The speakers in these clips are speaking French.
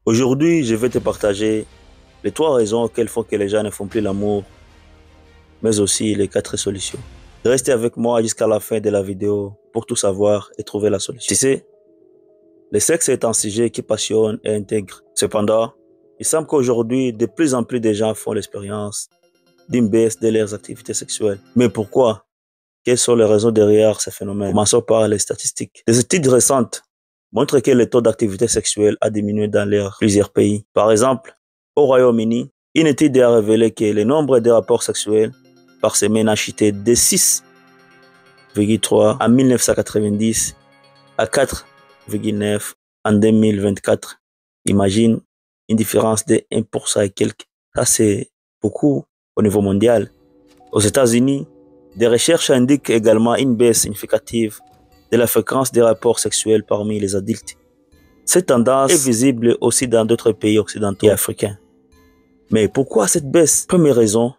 Aujourd'hui, je vais te partager les 3 raisons auxquelles font que les gens ne font plus l'amour, mais aussi les 4 solutions. Restez avec moi jusqu'à la fin de la vidéo pour tout savoir et trouver la solution. Tu sais, le sexe est un sujet qui passionne et intègre. Cependant, il semble qu'aujourd'hui, de plus en plus de gens font l'expérience d'une baisse de leurs activités sexuelles. Mais pourquoi? Quelles sont les raisons derrière ces phénomènes? Commençons par les statistiques. Des études récentes montrent que le taux d'activité sexuelle a diminué dans plusieurs pays. Par exemple, au Royaume-Uni, une étude a révélé que le nombre de rapports sexuels par semaine a chuté de 6,3 en 1990 à 4,9 en 2024. Imagine une différence de 1% et quelques. Ça, c'est beaucoup au niveau mondial. Aux États-Unis, des recherches indiquent également une baisse significative de la fréquence des rapports sexuels parmi les adultes. Cette tendance est visible aussi dans d'autres pays occidentaux et africains. Mais pourquoi cette baisse? Première raison,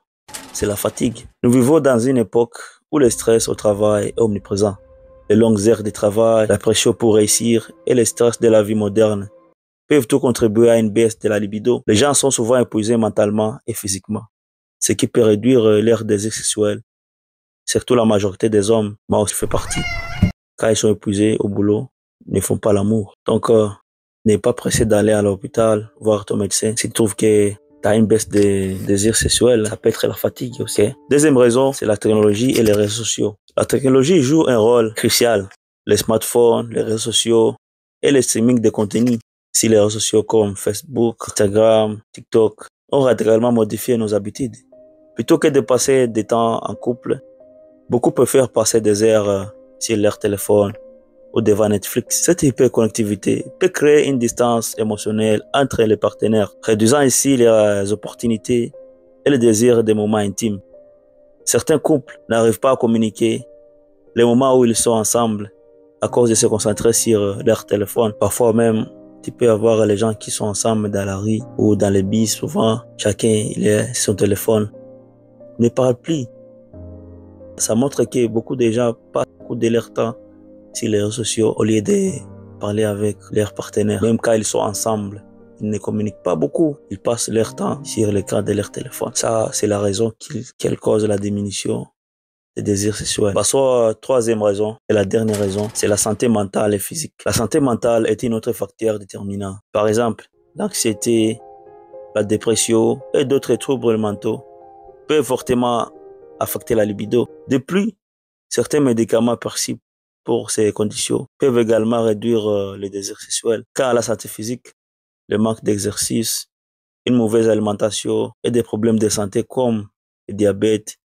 c'est la fatigue. Nous vivons dans une époque où le stress au travail est omniprésent. Les longues heures de travail, la pression pour réussir et le stress de la vie moderne peuvent tout contribuer à une baisse de la libido. Les gens sont souvent épuisés mentalement et physiquement, ce qui peut réduire leur désir sexuel. Surtout la majorité des hommes, moi aussi fais partie. Quand ils sont épuisés au boulot, ils ne font pas l'amour. Donc, n'aie pas pressé d'aller à l'hôpital, voir ton médecin. S'il trouve que tu as une baisse de désir sexuel, ça peut être la fatigue aussi. Deuxième raison, c'est la technologie et les réseaux sociaux. La technologie joue un rôle crucial. Les smartphones, les réseaux sociaux et le streaming de contenu. Si les réseaux sociaux comme Facebook, Instagram, TikTok ont radicalement modifié nos habitudes. Plutôt que de passer des temps en couple, beaucoup préfèrent passer des heures sur leur téléphone ou devant Netflix. Cette hyperconnectivité peut créer une distance émotionnelle entre les partenaires, réduisant ainsi les opportunités et le désir des moments intimes. Certains couples n'arrivent pas à communiquer les moments où ils sont ensemble à cause de se concentrer sur leur téléphone. Parfois même, tu peux avoir les gens qui sont ensemble dans la rue ou dans les bus. Souvent, chacun il est sur son téléphone, ne parle plus. Ça montre que beaucoup de gens passent beaucoup de leur temps sur les réseaux sociaux au lieu de parler avec leurs partenaires. Même quand ils sont ensemble, ils ne communiquent pas beaucoup. Ils passent leur temps sur l'écran de leur téléphone. Ça, c'est la raison qui cause la diminution des désirs sexuels. Passons à la troisième raison et la dernière raison, c'est la santé mentale et physique. La santé mentale est un autre facteur déterminant. Par exemple, l'anxiété, la dépression et d'autres troubles mentaux peuvent fortement affecter la libido. De plus, certains médicaments persistent pour ces conditions peuvent également réduire le désir sexuel. Quant à la santé physique, le manque d'exercice, une mauvaise alimentation et des problèmes de santé comme le diabète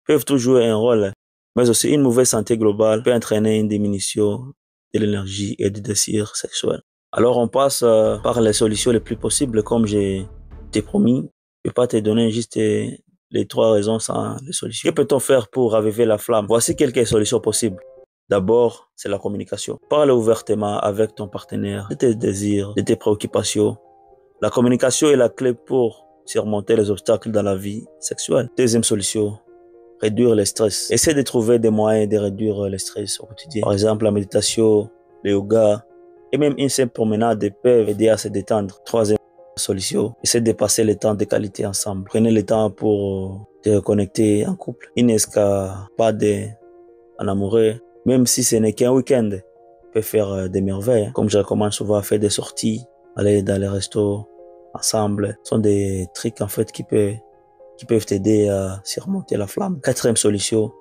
peuvent tout jouer un rôle. Mais aussi une mauvaise santé globale peut entraîner une diminution de l'énergie et du désir sexuel. Alors on passe par les solutions les plus possibles comme je t'ai promis. Je ne vais pas te donner juste les 3 raisons sans les solutions. Que peut-on faire pour raviver la flamme? Voici quelques solutions possibles. D'abord, c'est la communication. Parle ouvertement avec ton partenaire de tes désirs, de tes préoccupations. La communication est la clé pour surmonter les obstacles dans la vie sexuelle. Deuxième solution, réduire le stress. Essaie de trouver des moyens de réduire le stress au quotidien. Par exemple, la méditation, le yoga et même une simple promenade peuvent aider à se détendre. Troisième solution, essaie de passer le temps de qualité ensemble. Prenez le temps pour te reconnecter en couple. Il n'escapade en amoureux. Même si ce n'est qu'un week-end, peut faire des merveilles. Comme je recommande souvent à faire des sorties, aller dans les restos ensemble. Ce sont des trucs en fait qui peuvent t'aider à surmonter la flamme. Quatrième solution,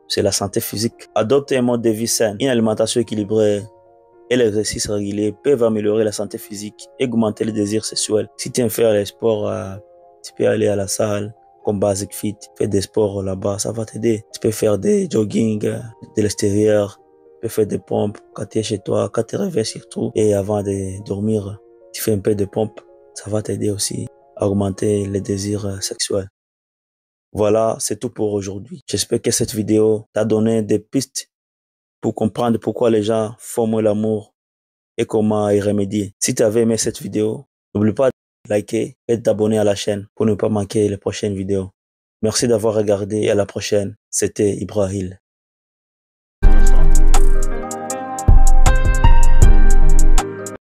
c'est la santé physique. Adopte un mode de vie sain. Une alimentation équilibrée et l'exercice régulier peuvent améliorer la santé physique et augmenter le désir sexuel. Si tu aimes faire les sports, tu peux aller à la salle comme Basic Fit, fais des sports là-bas, ça va t'aider. Tu peux faire des jogging de l'extérieur, tu peux faire des pompes quand tu es chez toi, quand tu te réveilles surtout. Et avant de dormir, tu fais un peu de pompes, ça va t'aider aussi à augmenter les désirs sexuels. Voilà, c'est tout pour aujourd'hui. J'espère que cette vidéo t'a donné des pistes pour comprendre pourquoi les gens font moins l'amour et comment y remédier. Si tu avais aimé cette vidéo, n'oublie pas de liker et de t'abonner à la chaîne pour ne pas manquer les prochaines vidéos. Merci d'avoir regardé et à la prochaine. C'était Ibrahim.